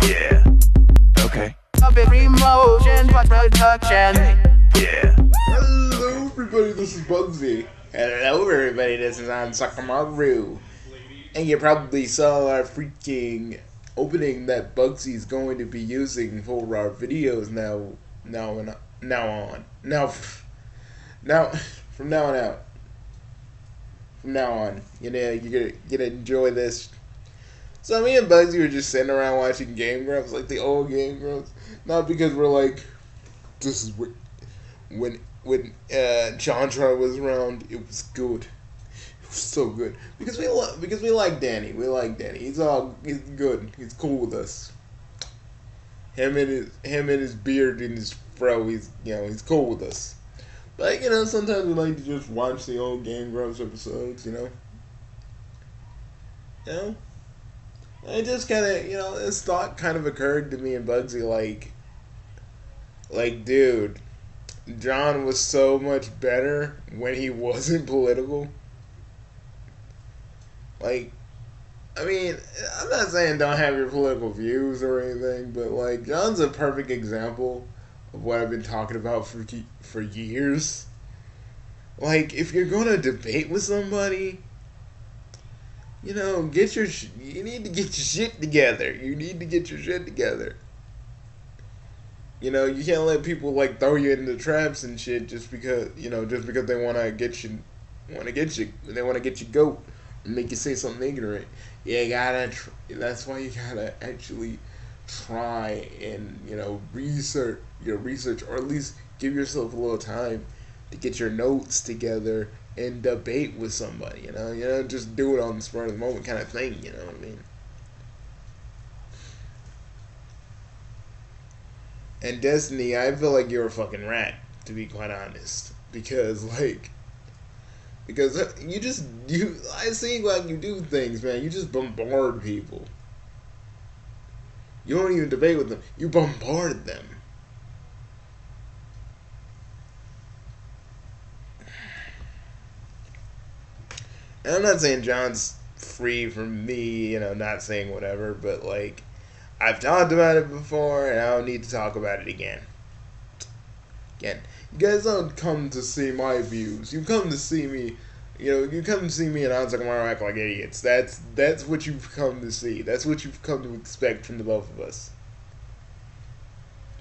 Yeah. Okay. Of every emotion but production. Yeah. Hello everybody, this is Bugsy. Hello everybody, this is Ansakamaru. And you probably saw our freaking opening that Bugsy's going to be using for our videos from now on out. From now on, you're gonna enjoy this. So me and Bugsy were just sitting around watching Game Grumps, like the old Game Grumps. Not because we're like, this is what when JonTron was around, it was good. It was so good because we like Danny. We like Danny. He's good. He's cool with us. Him and his beard and his fro. He's cool with us. But sometimes we like to just watch the old Game Grumps episodes. It just kind of this thought kind of occurred to me and Bugsy like dude. John was so much better when he wasn't political. I'm not saying don't have your political views or anything, but John's a perfect example of what I've been talking about for years. If you're gonna debate with somebody, you need to get your shit together. You need to get your shit together. You can't let people throw you into traps and shit just because they want to get you, they want to get you goat and make you say something ignorant. That's why you gotta actually try and research or at least give yourself a little time to get your notes together and debate with somebody. Just do it on the spur of the moment kind of thing. You know what I mean? And Destiny, I feel like you're a fucking rat, to be quite honest. Because I see you do things, man. You just bombard people. You don't even debate with them. You bombard them. And I'm not saying John's free from me, not saying whatever, but I've talked about it before, and I don't need to talk about it again. You guys don't come to see my views. You come to see me, you come to see me and Ansakamaru act like idiots. That's what you've come to see. That's what you've come to expect from the both of us.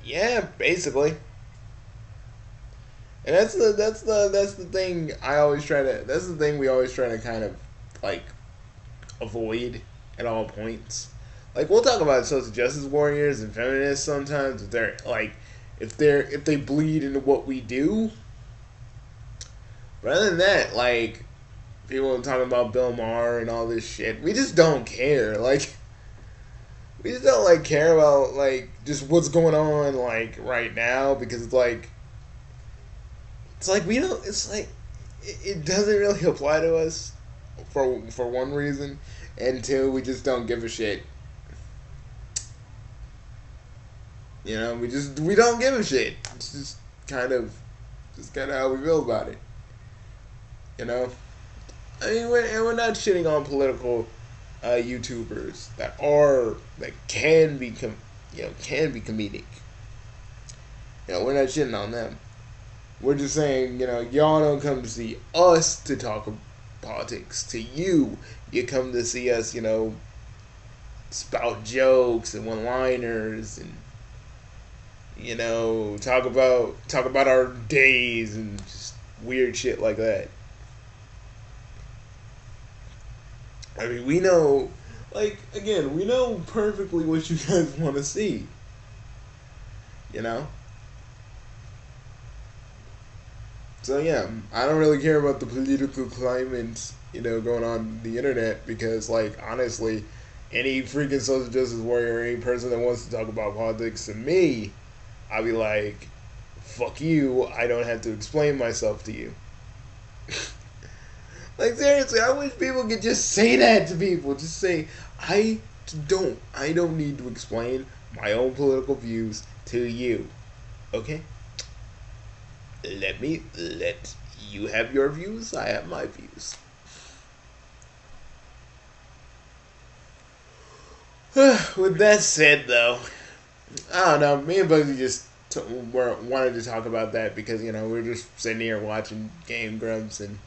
Yeah, basically. And that's the thing that's the thing we always try to kind of avoid at all points. We'll talk about social justice warriors and feminists sometimes if they bleed into what we do. But other than that, people talking about Bill Maher and all this shit, we just don't care. We just don't care about just what's going on right now because it doesn't really apply to us for one reason, and two, we just don't give a shit. We don't give a shit. It's just kind of how we feel about it. We're not shitting on political YouTubers that can be comedic. We're not shitting on them. We're just saying, y'all don't come to see us to talk politics. To you come to see us, spout jokes and one-liners and talk about our days and just weird shit like that. We know, we know perfectly what you guys want to see. So yeah, I don't really care about the political climate, going on the internet because, honestly, any freaking social justice warrior, any person that wants to talk about politics to me, I'll be like, fuck you, I don't have to explain myself to you. Seriously, I wish people could just say that to people. Just say, I don't need to explain my own political views to you. Okay? Let you have your views, I have my views. With that said, though, I don't know. Me and Bugsy just wanted to talk about that because we're just sitting here watching Game Grumps and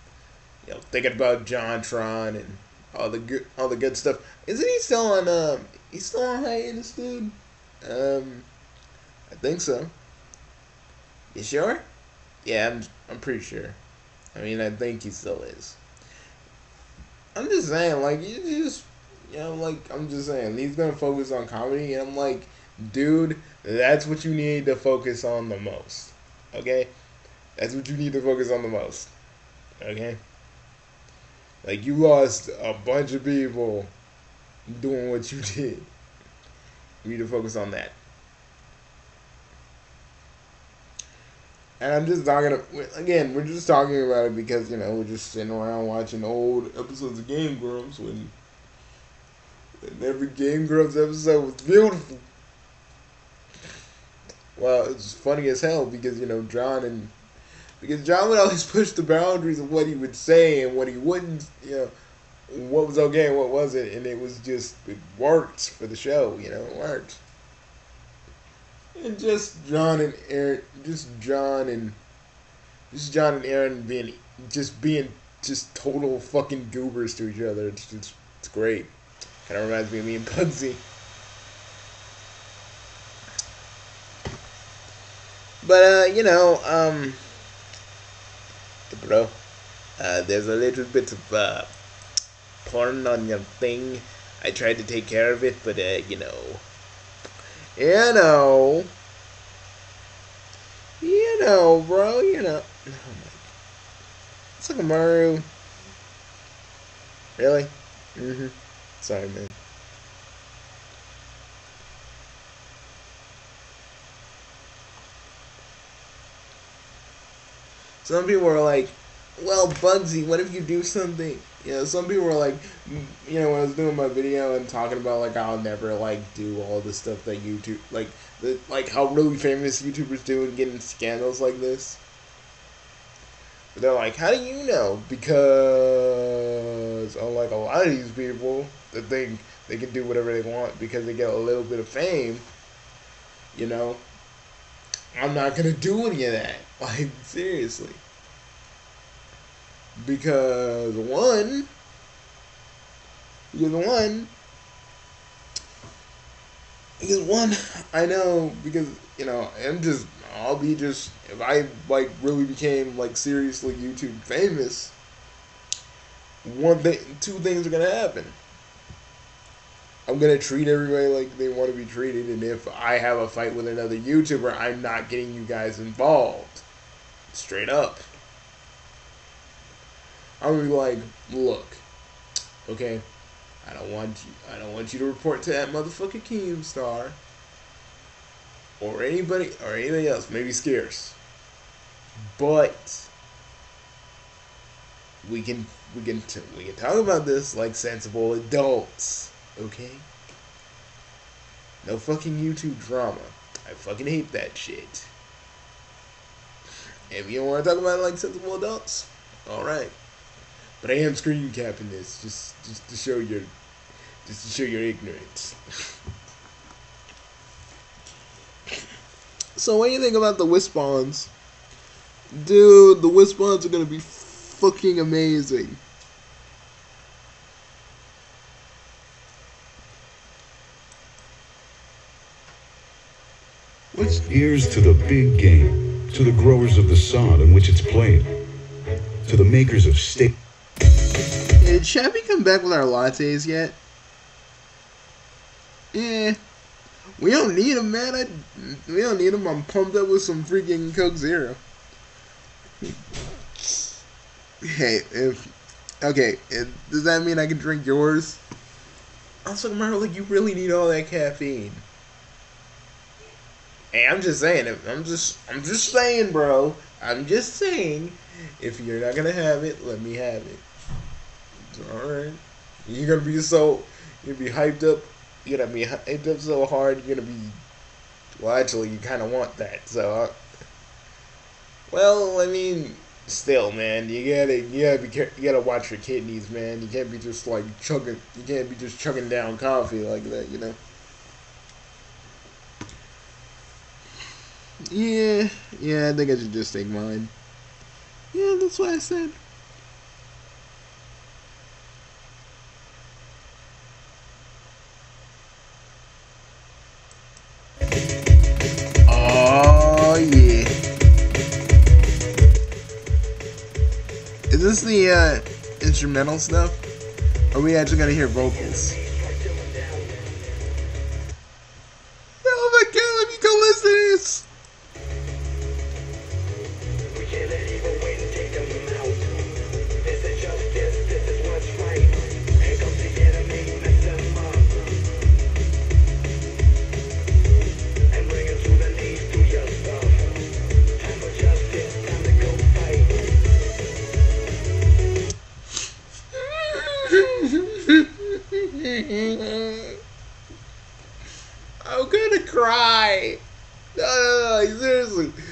thinking about JonTron and all the good stuff. Isn't he still on? He's still on hiatus, dude. I think so. You sure? Yeah, I'm pretty sure. I mean, I think he still is. I'm just saying, like, I'm just saying, he's gonna focus on comedy, and I'm like, dude, that's what you need to focus on the most. Okay? That's what you need to focus on the most. Okay? Like, you lost a bunch of people doing what you did. You need to focus on that. And I'm just talking, again, we're just talking about it because, we're just sitting around watching old episodes of Game Grumps when every Game Grumps episode was beautiful. Well, it's funny as hell because, John would always push the boundaries of what he would say and what he wouldn't, what was okay and what wasn't, and it worked for the show, it worked. And just John and Aaron being total fucking goobers to each other. It's great. Kind of reminds me of Bugsy. But bro, there's a little bit of porn on your thing. I tried to take care of it, but you know, bro, Oh my. Sukamaru. Really? Mm-hmm. Sorry, man. Some people were like, well, Bugsy, what if you do something? Some people were like, when I was doing my video and talking about, like, I'll never, like, do all the stuff that YouTube, like how really famous YouTubers do and get in scandals like this. But they're like, how do you know? Because, unlike a lot of these people that think they can do whatever they want because they get a little bit of fame, I'm not going to do any of that. Like, seriously. Because one, I know, because, if I, like, really became, like, seriously YouTube famous, two things are going to happen. I'm going to treat everybody like they want to be treated, and if I have a fight with another YouTuber, I'm not getting you guys involved. Straight up. I'm going to be like, look, okay, I don't want you to report to that motherfucking Keemstar, or anybody, or anything else, maybe Scarce, but we can talk about this like sensible adults. Okay? No fucking YouTube drama. I fucking hate that shit. If you don't want to talk about it like sensible adults, alright. But I am screen capping this just to show your ignorance. So what do you think about the Wispawns? Dude, the Wispawns are gonna be fucking amazing. Here's to the big game, to the growers of the sod in which it's played, to the makers of steak. Did Shabby come back with our lattes yet? Yeah. We don't need them, man. We don't need them. I'm pumped up with some freaking Coke Zero. Hey, does that mean I can drink yours? Also, remember, like, you really need all that caffeine. Hey, I'm just saying, bro. I'm just saying, if you're not gonna have it, let me have it. Alright. You're gonna be hyped up. You're gonna be hyped up so hard, you're gonna be, well, actually, you kind of want that, so, well, I mean, still, man, you gotta watch your kidneys, man. You can't be just like chugging down coffee like that, you know. Yeah, I think I should just take mine. Yeah, that's what I said. Oh yeah. Is this the instrumental stuff? Or are we actually gonna hear vocals? Oh my god, let me go listen to this! I'm gonna cry. No,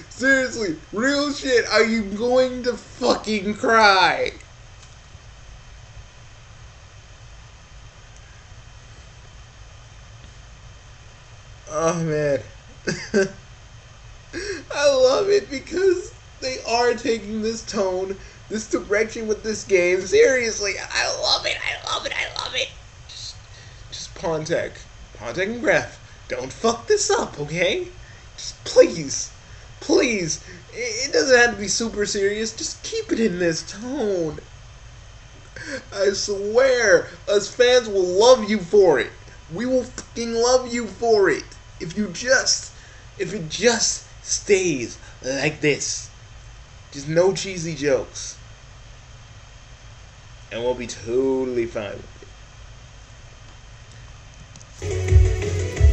seriously, real shit. Are you going to fucking cry? Oh man, I love it because they are taking this tone, this direction with this game seriously. I love it. Just Pontek and Graf, don't fuck this up, okay? Just please. It doesn't have to be super serious. Just keep it in this tone. I swear, us fans will love you for it. We will fucking love you for it. If it just stays like this. Just no cheesy jokes. And we'll be totally fine with it.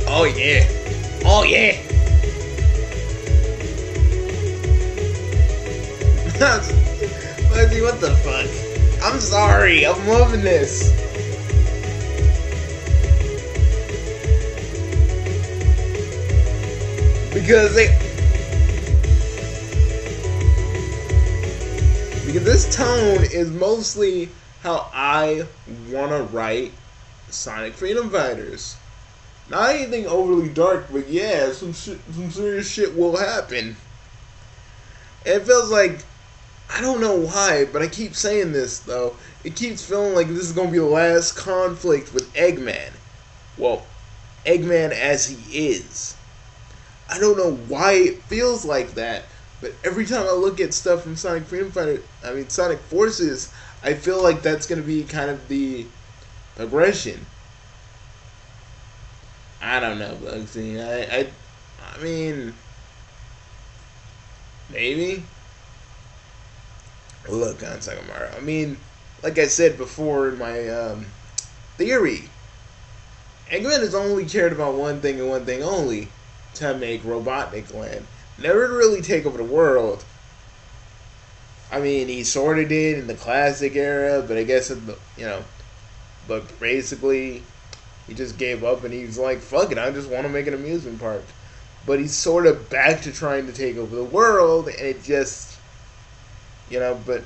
Oh yeah. Leslie, what the fuck? I'm sorry. I'm loving this. Because this tone is mostly how I wanna write Sonic Freedom Fighters. Not anything overly dark, but yeah, some serious shit will happen. And it feels like, I don't know why, but I keep saying this though. It keeps feeling like this is gonna be the last conflict with Eggman. Well, Eggman as he is. I don't know why it feels like that, but every time I look at stuff from Sonic Forces, I feel like that's gonna be kind of the progression. I don't know, Bugsy. I mean, maybe. Look, on Sagamara. I mean, like I said before in my theory, Eggman has only cared about one thing and one thing only: to make Robotnik Land. Never to really take over the world. I mean, he sort of did in the classic era, but I guess but basically, he just gave up and he's like, fuck it, I just want to make an amusement park. But he's sort of back to trying to take over the world, and it just, but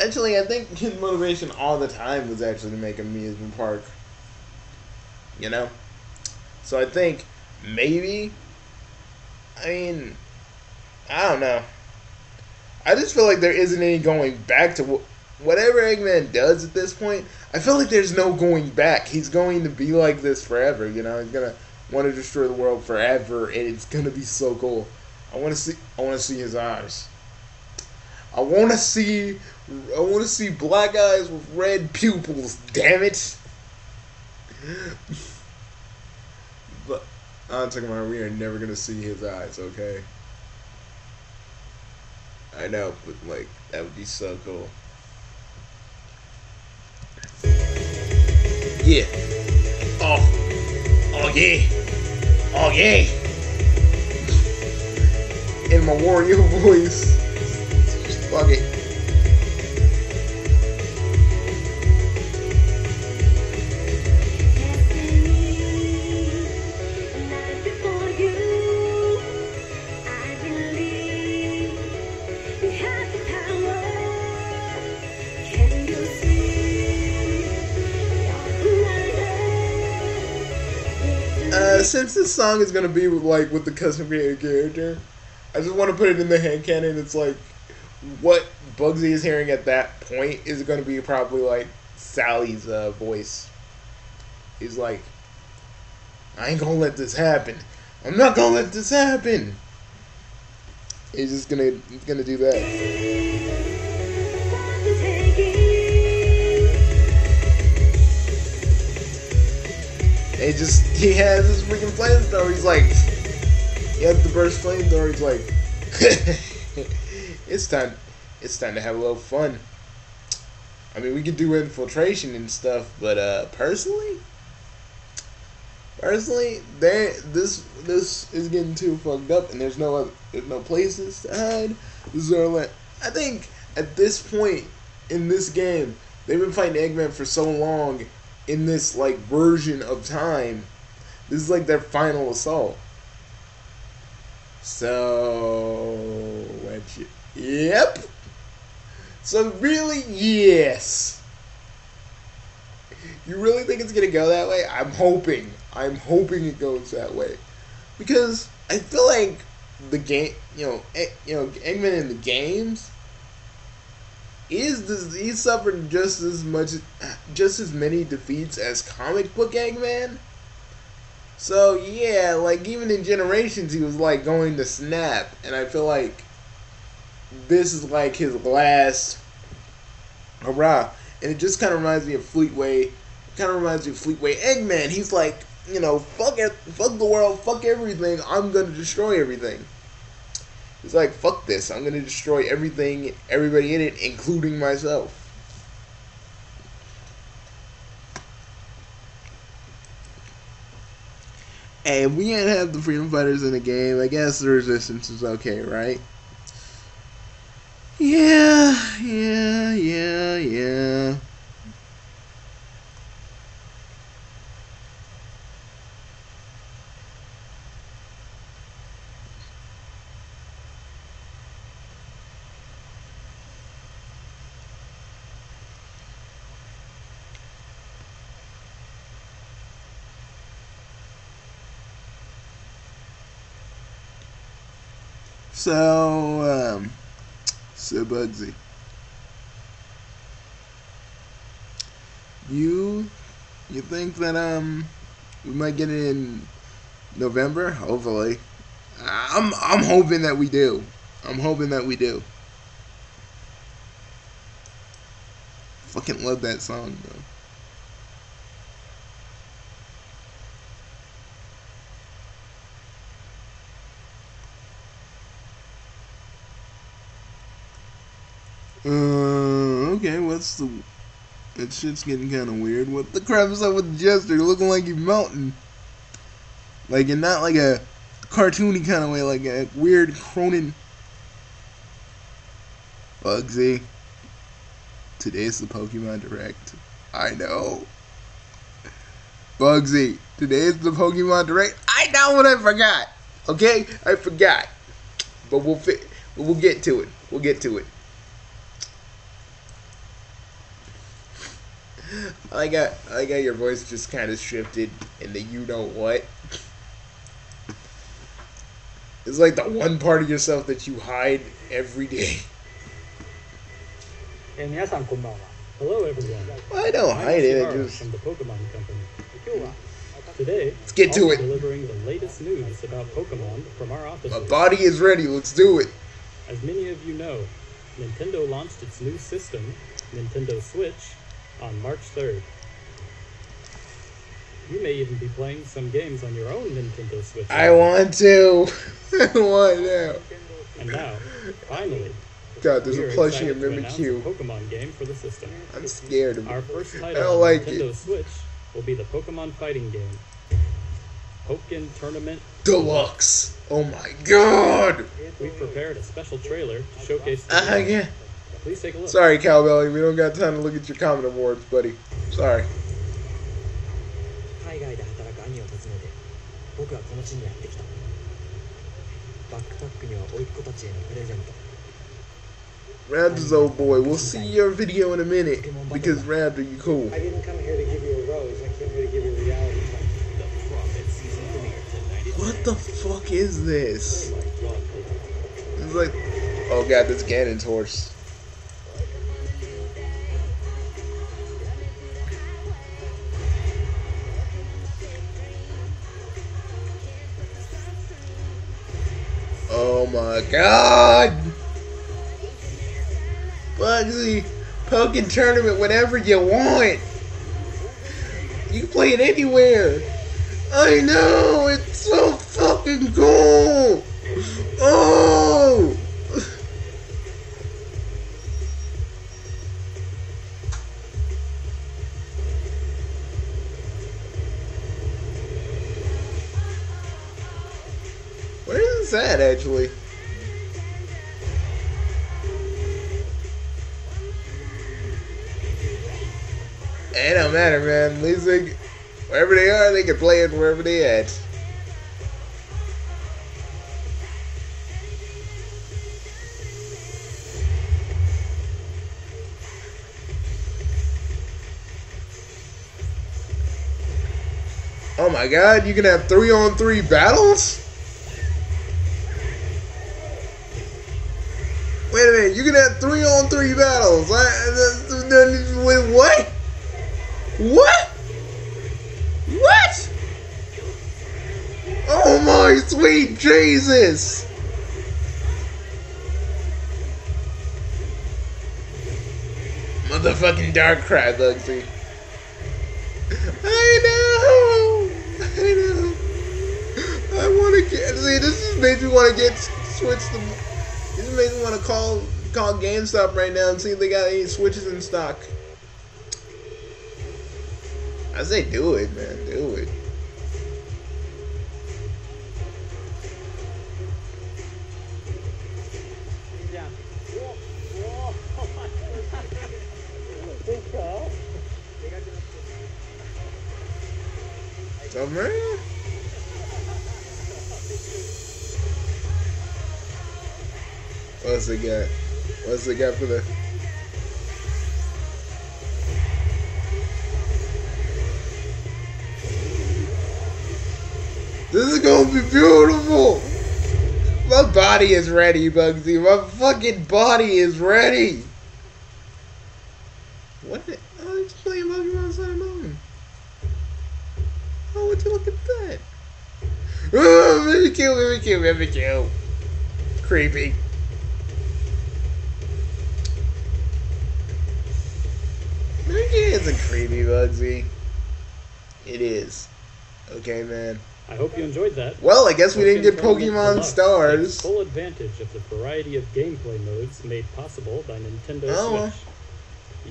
actually I think his motivation all the time was actually to make an amusement park. So I think maybe, I don't know. I just feel like there isn't any going back to whatever Eggman does at this point. I feel like there's no going back. He's going to be like this forever, He's going to want to destroy the world forever, and it's going to be so cool. I want to see his eyes. I want to see black eyes with red pupils, damn it. But I'm talking about, we are never going to see his eyes, okay? I know, but that would be so cool. Yeah. Oh yeah. Oh yeah. In my Wario voice. Just fuck it. I believe you have the power. since this song is gonna be like with the custom created character, I just want to put it in the headcanon. It's like what Bugsy is hearing at that point is gonna be probably like Sally's voice. He's like, I ain't gonna let this happen. I'm not gonna let this happen. He's just gonna do that. He has this freaking flamethrower. He's like, he has the burst flamethrower. He's like, it's time to have a little fun. I mean, we could do infiltration and stuff, but personally, this is getting too fucked up, and there's no places to hide. I think at this point in this game, they've been fighting Eggman for so long in this like version of time. This is like their final assault. So yep. So really, yes. You really think it's gonna go that way? I'm hoping it goes that way, because I feel like the game, Eggman in the games he's suffered just as many defeats as comic book Eggman. So yeah, like even in Generations, he was like going to snap, and I feel like this is like his last hurrah. And it just kind of reminds me of Fleetway. Eggman. He's like, fuck the world, fuck everything. I'm gonna destroy everything. He's like, fuck this. I'm gonna destroy everything, everybody in it, including myself. And we ain't have the Freedom Fighters in the game. I guess the Resistance is okay, right? Yeah. So Bugsy, you think that we might get it in November? Hopefully, I'm hoping that we do. Fucking love that song though. Okay, that shit's getting kind of weird. What the crap is up with Jester looking like he's melting? Like, and not like a cartoony kind of way, like a weird Cronin. Bugsy. Today's the Pokemon Direct. I know. Bugsy. Today's the Pokemon Direct. I know what I forgot. Okay? I forgot. But we'll get to it. We'll get to it. I got your voice just kind of shifted into you know what. It's like the one part of yourself that you hide every day. Hello everyone. I don't hide it. I just from the Pokemon Company. Today, let's get to it. Delivering the latest news about Pokemon from our office. My body is ready. Let's do it. As many of you know, Nintendo launched its new system, Nintendo Switch, on March 3rd. You may even be playing some games on your own Nintendo Switch. I want to. I want to. And now, finally, God, there's a plushie of of Mimikyu. Pokemon game for the system. I'm scared of it. Our first I title don't on like Nintendo it. Switch will be the Pokemon fighting game, Pokken Tournament Deluxe. Oh my God. We've prepared a special trailer to showcase the game. Yeah. Please take a look. Sorry, Cowbelly. We don't got time to look at your comment awards, buddy. Sorry. 海外で働く兄を訪ねて僕はこの地にやってきた。バックパックには甥っ子たちへのプレゼント。 Raptor's old boy. We'll see your video in a minute because Raptor, you cool. I didn't come here to give you a rose. I came here to give you reality. The Prophet season premiere. the fuck is this? Oh my god. It's like, oh god, this Ganon's horse. Oh my god! Bugsy, Pokken Tournament whenever you want. You can play it anywhere. I know, it's so fucking cool. Oh! Where is that actually? It don't matter, man. At least they, wherever they are, they can play it wherever they at. Oh my god, you can have 3-on-3 battles? Wait a minute, you can have 3-on-3 battles. Wait, what? What? What? Oh my sweet Jesus! Motherfucking Darkrai, Bugsy. I know! I wanna get, see, this just makes me wanna get switched to, this makes me wanna call GameStop right now and see if they got any Switches in stock. I say do it, man. Do it. So, man. What's it got? What's it got for the... This is gonna be beautiful! My body is ready, Bugsy. My fucking body is ready! What the... Oh, he's playing Pokemon Sun and Moon. Oh, would you look at that? Oh, very cute, very cute, very cute. Creepy. It isn't creepy, Bugsy. It is. Okay, man. I hope you enjoyed that. Well, I guess we didn't get Tournament Pokemon Deluxe Stars. takes full advantage of the variety of gameplay modes made possible by Nintendo Oh. Switch.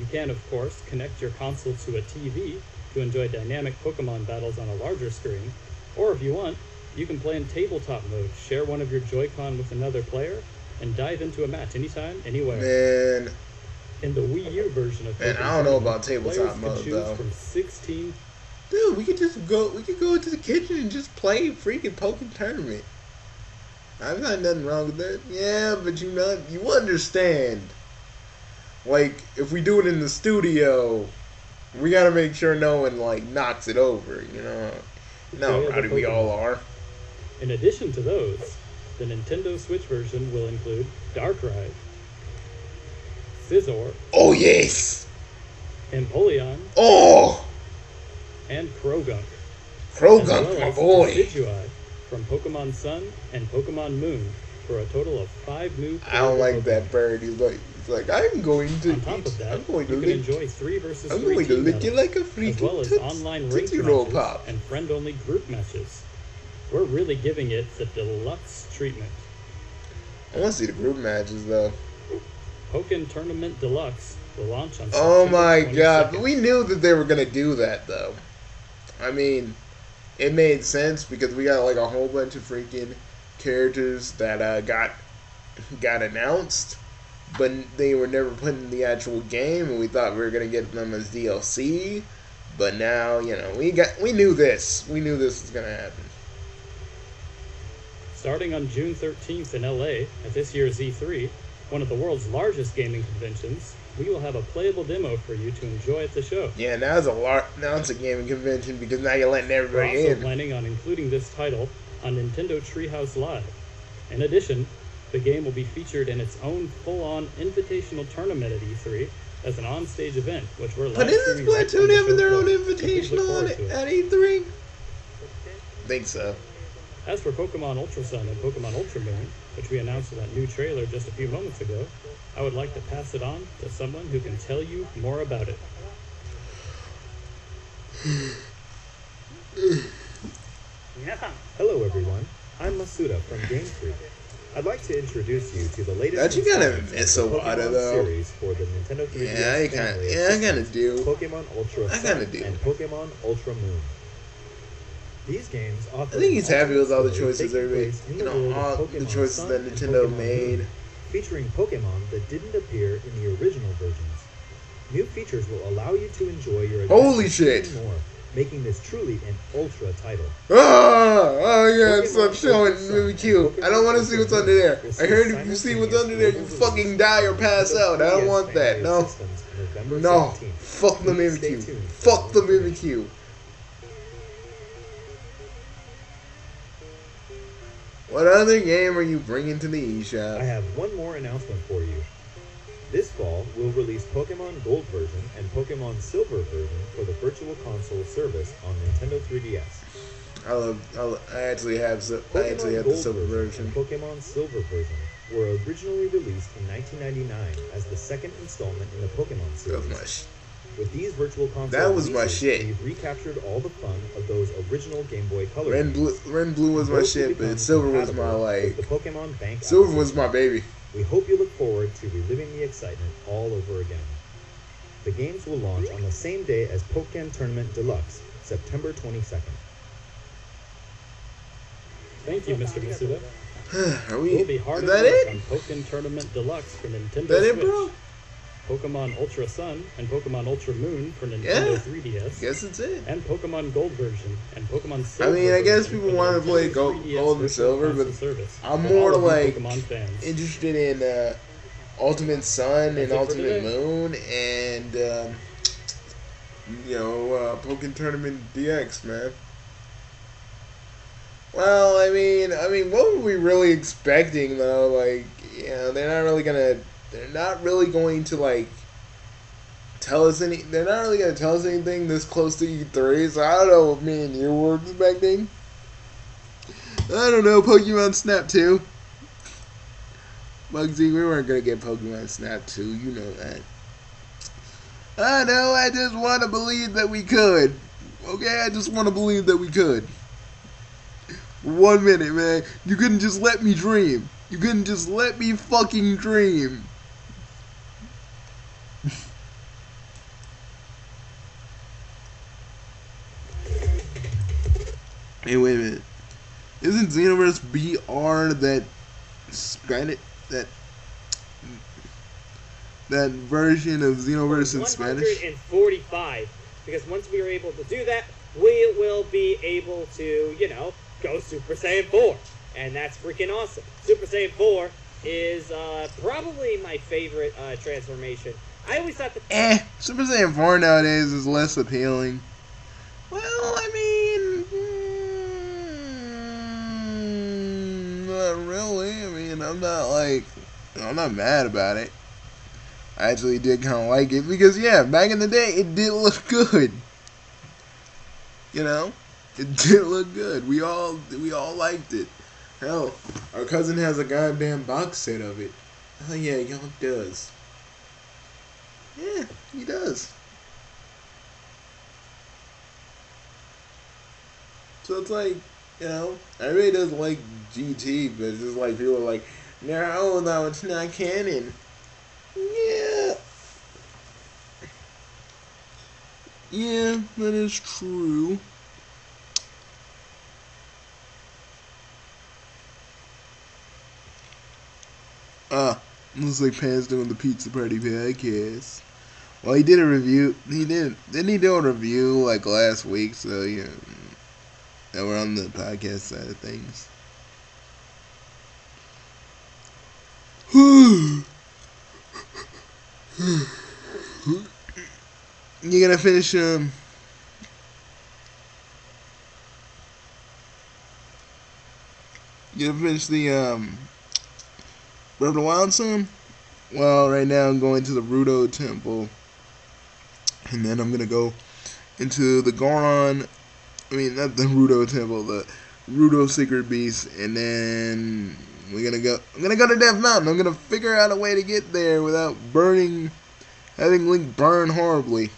You can, of course, connect your console to a TV to enjoy dynamic Pokemon battles on a larger screen, or if you want, you can play in tabletop mode, share one of your Joy-Con with another player, and dive into a match anytime, anywhere. Man, In the Wii U version of Man, Pokemon I don't know Tournament, about tabletop players mode, can choose though. from 16 dude, we could go into the kitchen and just play freaking Pokemon Tournament. I've got nothing wrong with that. Yeah, but you understand. Like, if we do it in the studio, we gotta make sure no one, like, knocks it over, you know? No, Enjoy how the do we all Pokemon. are? In addition to those, the Nintendo Switch version will include Darkrai, Scizor, Oh, yes! Empoleon, Oh! and Krogunk. Krogunk, as well my as boy! Decidueye from Pokemon Sun and Pokemon Moon for a total of 5 new I don't playable like that bird. He's like, I'm going to On top eat. of that, I'm going to you can lick. enjoy 3 versus 3 I'm going to team lick you battles, like a as freaking well as online ranked Tootsie Roll matches Pop. and friend-only group matches. We're really giving it the deluxe treatment. I want to see the group matches though. Pokken Tournament Deluxe will launch on Oh September my god, 22nd. but we knew that they were gonna do that though. I mean, it made sense because we got like a whole bunch of freaking characters that got announced, but they were never put in the actual game, and we thought we were gonna get them as DLC. But now, you know, we knew this. We knew this was gonna happen. Starting on June 13th in LA at this year's E3, one of the world's largest gaming conventions, we will have a playable demo for you to enjoy at the show. Yeah, now it's a gaming convention because now you're letting We're everybody also in. planning on including this title on Nintendo Treehouse Live. In addition, the game will be featured in its own full-on invitational tournament at E3 as an on-stage event, which we're live But isn't streaming right from Splatoon the having their show own floor, so please look invitational forward to it. at E3? Think so. As for Pokemon Ultra Sun and Pokemon Ultra Moon, which we announced in that new trailer just a few moments ago, I would like to pass it on to someone who can tell you more about it. Hello everyone, I'm Masuda from Game Freak. I'd like to introduce you to the latest Don't you kinda installment miss of the Iwata, Pokemon though? series for the Nintendo 3DS Yeah, I kinda do. Pokemon Ultra I Sun kinda do. and Pokemon Ultra Moon. These games offer I think he's happy with all the story choices taking everybody, place in you the know, world of all the Pokemon choices Sun that and Nintendo Pokemon made. Moon, featuring Pokemon that didn't appear in the original versions. New features will allow you to enjoy your Holy adventures shit. even more, making this truly an Ultra title. Oh yeah, Pokemon stop showing Ultra Sun Mimikyu. and I don't want to Pokemon see what's Ultra under there. Moon I heard if you see what's under there, you fucking die or pass out. I don't want that. No. No. Fuck the Mimikyu. Fuck the Mimikyu. What other game are you bringing to the eShop? I have one more announcement for you. This fall, we'll release Pokemon Gold version and Pokemon Silver version for the Virtual Console service on Nintendo 3DS. I actually have Pokemon the Gold silver version version. and Pokemon Silver version were originally released in 1999 as the second installment in the Pokemon That was series. my With these Virtual Console That was my releases, shit. we've recaptured all the fun of those original Game Boy Color Red and games. blue was my Both will shit, become but silver was my compatible with like. the Pokemon Bank Silver application. was my baby. We hope you look forward to reliving the excitement all over again. The games will launch on the same day as Pokken Tournament Deluxe, September 22nd. Thank you, Mr. Masuda. Are we? We'll be Is hard at that work it? on Pokken Tournament Deluxe for Nintendo That it, Switch, bro? Pokemon Ultra Sun and Pokemon Ultra Moon for Nintendo Yeah. 3DS, Guess it's it. and Pokemon Gold version and Pokemon I Silver. mean, I guess version people for want to Nintendo play 3DS gold and Virtual silver, Console but service I'm for more all of you like Pokemon fans. interested in Ultimate Sun and That's it for Ultimate today. Moon and Pokemon Tournament DX, man. Well, I mean, what were we really expecting though? Like, you know, they're not really going to like tell us they're not really gonna tell us anything this close to E3, so I don't know what me and you were expecting. I don't know, Pokemon Snap 2. Bugsy, we weren't gonna get Pokemon Snap 2, you know that. I know, I just want to believe that we could. Okay, I just want to believe that we could. 1 minute, man. You couldn't just let me dream. You couldn't just let me fucking dream. Hey, wait a minute. Isn't Xenoverse BR that Spanish that version of Xenoverse in Spanish? 145. Because once we are able to do that, we will be able to, go Super Saiyan 4. And that's freaking awesome. Super Saiyan 4 is probably my favorite transformation. I always thought that... Super Saiyan 4 nowadays is less appealing. Well, I mean... not really. I mean, I'm not mad about it. I actually did kind of like it because, yeah, back in the day, it did look good. You know, it did look good. We all liked it. Hell, our cousin has a goddamn box set of it. Oh yeah, y'all does. Yeah, he does. So it's like, everybody does like GT, but it's just like people are like, no, it's not canon. Yeah. Yeah, that is true. Looks like Pan's doing the Pizza Party podcast. Well, he did a review. Didn't he do a review like last week? So yeah, now we're on the podcast side of things. You gonna finish You You gonna finish the Breath of the Wild soon? Well, right now I'm going to the Rudo Temple, and then I'm gonna go into the Goron. I mean, not the Rudo Temple, the Rudo Secret Beast, and then I'm gonna go to Death Mountain. I'm gonna figure out a way to get there without having Link burn horribly.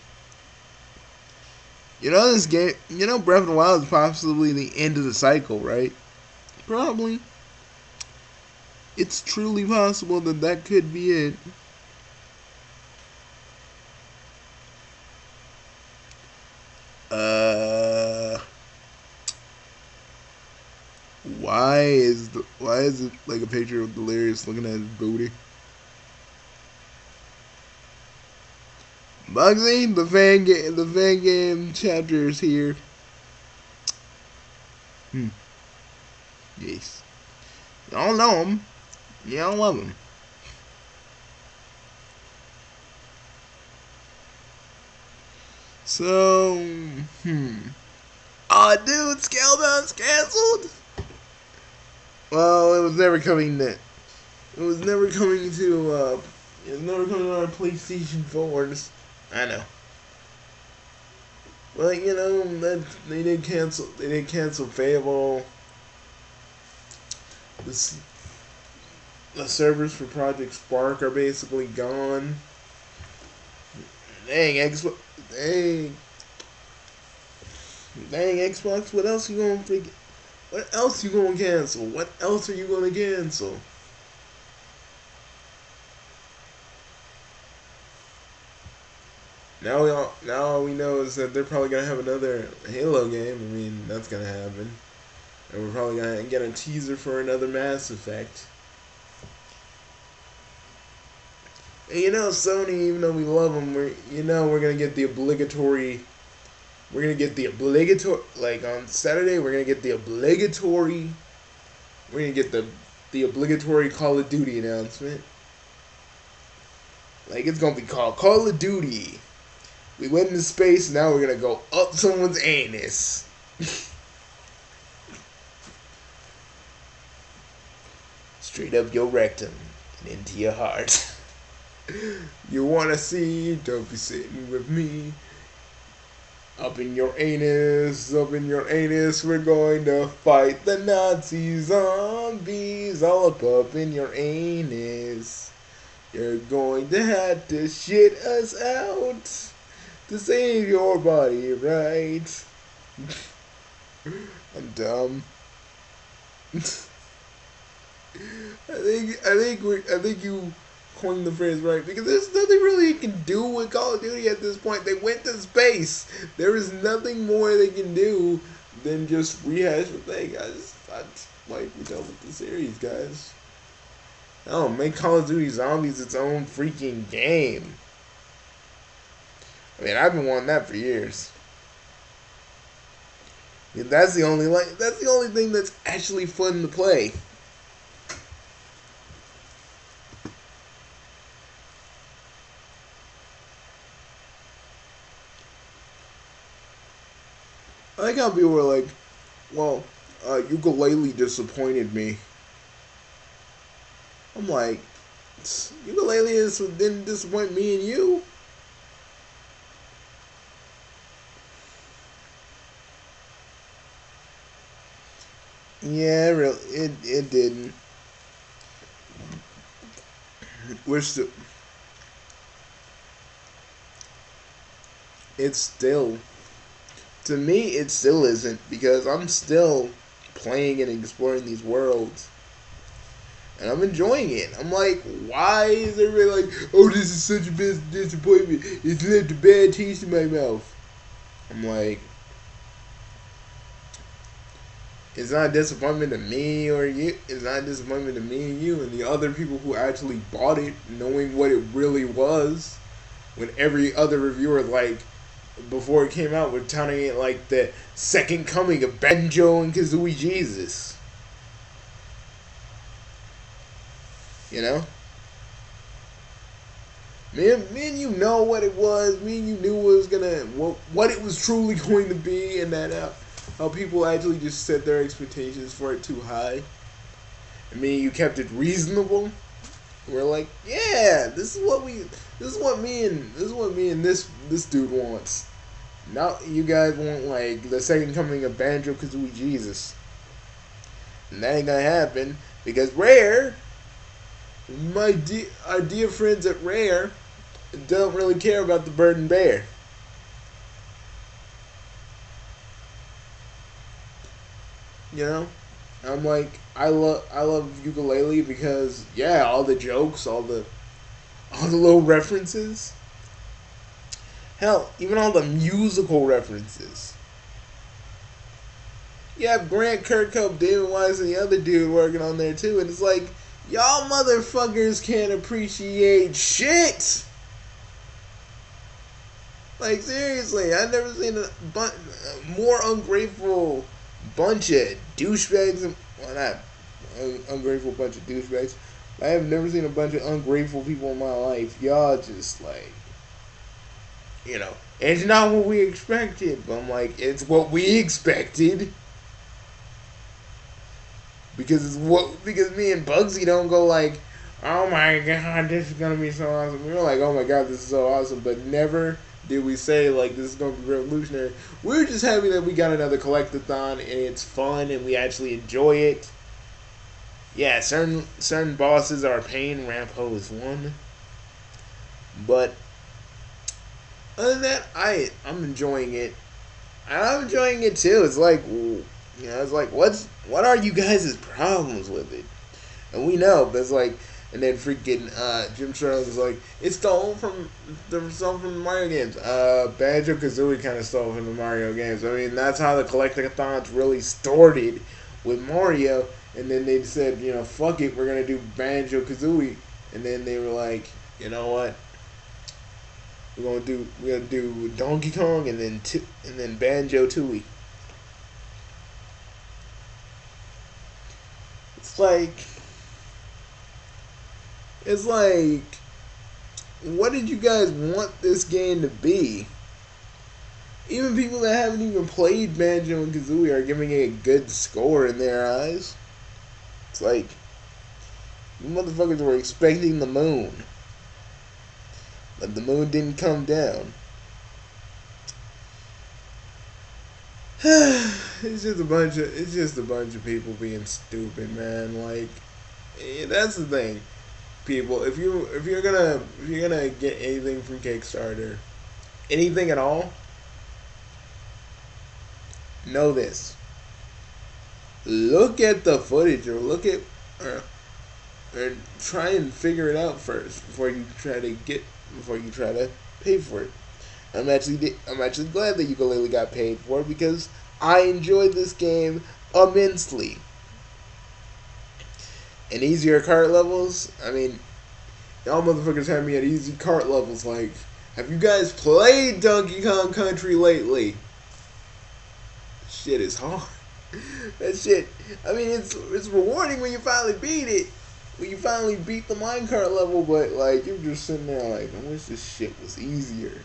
You know this game. You know Breath of the Wild is possibly the end of the cycle, right? Probably. It's truly possible that could be it. Why is it like a picture of Delirious looking at his booty? Bugsy, the fan game chapter is here. Yes. Y'all know him. Y'all love him. So, Aw, dude, Scalebound's canceled? Well, it was never coming to... It was never coming to our PlayStation 4s. I know. Well, you know, they did cancel Fable. The servers for Project Spark are basically gone. Dang, Xbox, what else you gonna what else you gonna cancel? What else are you gonna cancel? Now all we know is that they're probably gonna have another Halo game. I mean, that's gonna happen. And we're probably gonna get a teaser for another Mass Effect. And you know, Sony, even though we love them, we're gonna get the obligatory. We're gonna get the obligatory, like on Saturday. We're gonna get the obligatory. We're gonna get the obligatory Call of Duty announcement. Like, it's gonna be called Call of Duty. We went into space. Now we're gonna go up someone's anus. Straight up your rectum and into your heart. You wanna see? Don't be sitting with me. Up in your anus, we're going to fight the Nazi zombies. All up in your anus. You're going to have to shit us out to save your body, right? I'm dumb. I think you coined the phrase right, because there's nothing really you can do with Call of Duty at this point. They went to space. There is nothing more they can do than just rehash the thing. I like we done with the series, guys. Oh, make Call of Duty Zombies its own freaking game. I mean, I've been wanting that for years. I mean, that's the only thing that's actually fun to play. I like how people were like, well, Yooka-Laylee disappointed me. I'm like, Yooka-Laylee didn't disappoint me and you. Yeah, really, it didn't. We're still... It's still... To me, it still isn't, because I'm still playing and exploring these worlds. And I'm enjoying it. I'm like, why is everybody like, oh, this is such a big disappointment. It's left a bad taste in my mouth. I'm like, it's not a disappointment to me or you. It's not a disappointment to me and you and the other people who actually bought it, knowing what it really was. When every other reviewer, like, before it came out, were touting it like the second coming of Banjo and Kazooie Jesus. You know? Me and you know what it was. Me and you knew what it was truly going to be, and that how people actually just set their expectations for it too high. I mean, you kept it reasonable. We're like, yeah, this is what me and this dude wants. Now you guys want like the second coming of Banjo-Kazooie Jesus. And that ain't gonna happen because Rare, our dear friends at Rare, don't really care about the Burden Bear. You know, I'm like, I love Yooka-Laylee because yeah, all the jokes, all the little references. Hell, even all the musical references. You have Grant Kirkhope, David Wise, and the other dude working on there too, and it's like, y'all motherfuckers can't appreciate shit. Like seriously, I've never seen a more ungrateful bunch of douchebags. Well, not ungrateful bunch of douchebags. I have never seen a bunch of ungrateful people in my life. Y'all just like, you know, it's not what we expected. But I'm like, it's what we expected. Because me and Bugsy don't go like, oh my god, this is gonna be so awesome. We were like, oh my god, this is so awesome, but never did we say like this is gonna be revolutionary. We were just happy that we got another collectathon and it's fun and we actually enjoy it. Yeah, certain bosses are a pain. Rampo is one, but other than that, I'm enjoying it. And I'm enjoying it too. It's like, you know, it's like what are you guys' problems with it? And we know, but it's like, and then freaking Jim Charles is like, it's stolen from the Mario games. Banjo-Kazooie kind of stole from the Mario games. I mean, that's how the collectathons really started with Mario. And then they said, you know, fuck it, we're gonna do Banjo-Kazooie. And then they were like, you know what? We're gonna do Donkey Kong and then Banjo-Tooie. It's like, what did you guys want this game to be? Even people that haven't even played Banjo and Kazooie are giving it a good score in their eyes. It's like, you motherfuckers were expecting the moon, but the moon didn't come down. It's just a bunch of people being stupid, man. Like, that's the thing, people. If you're gonna get anything from Kickstarter, anything at all, know this. Look at the footage, or or try and figure it out first before you try to pay for it. I'm actually glad that Yooka-Laylee got paid for it because I enjoyed this game immensely. And easier cart levels, I mean, y'all motherfuckers have me at easy cart levels. Like, have you guys played Donkey Kong Country lately? Shit is hard. That shit, I mean, it's rewarding when you finally beat it. When you finally beat the minecart level, but like, you're just sitting there like, I wish this shit was easier.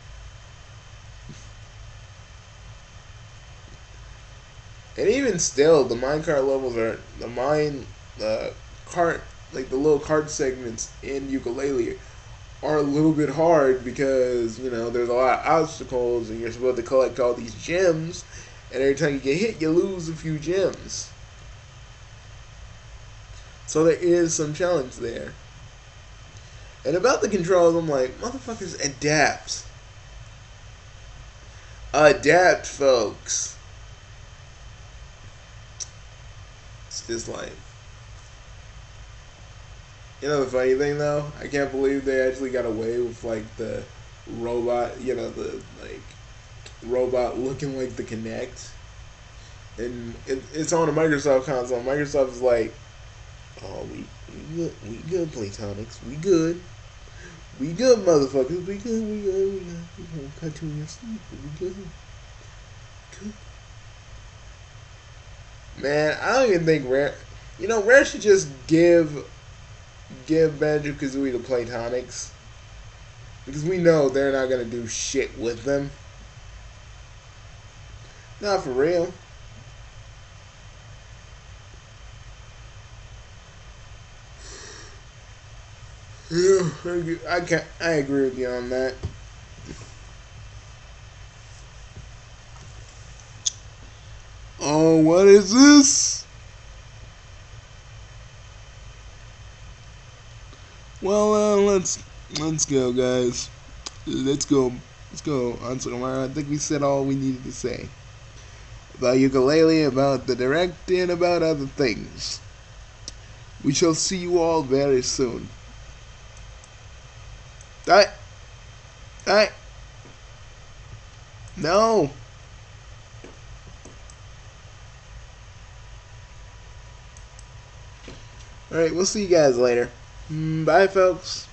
And even still, the minecart levels are cart, like the little cart segments in Yooka-Laylee are a little bit hard because, you know, there's a lot of obstacles and you're supposed to collect all these gems, and every time you get hit, you lose a few gems. So there is some challenge there. And about the controls, I'm like, motherfuckers, adapt. Adapt, folks. It's just like, you know, the funny thing though, I can't believe they actually got away with like the robot, you know, the like robot looking like the Kinect, and it's on a Microsoft console. Microsoft is like, oh, we good, Platonics, we good, motherfuckers, we gonna cut you in your sleep, we good. Man, I don't even think Rare, you know, Rare should just give Banjo-Kazooie to Platonics, because we know they're not gonna do shit with them. Not for real. Yeah, I agree with you on that. Oh, what is this? Well, let's go, guys. Let's go on to tomorrow. I think we said all we needed to say about Yooka-Laylee, about the direct, and about other things. We shall see you all very soon. No. Alright, we'll see you guys later. Bye, folks.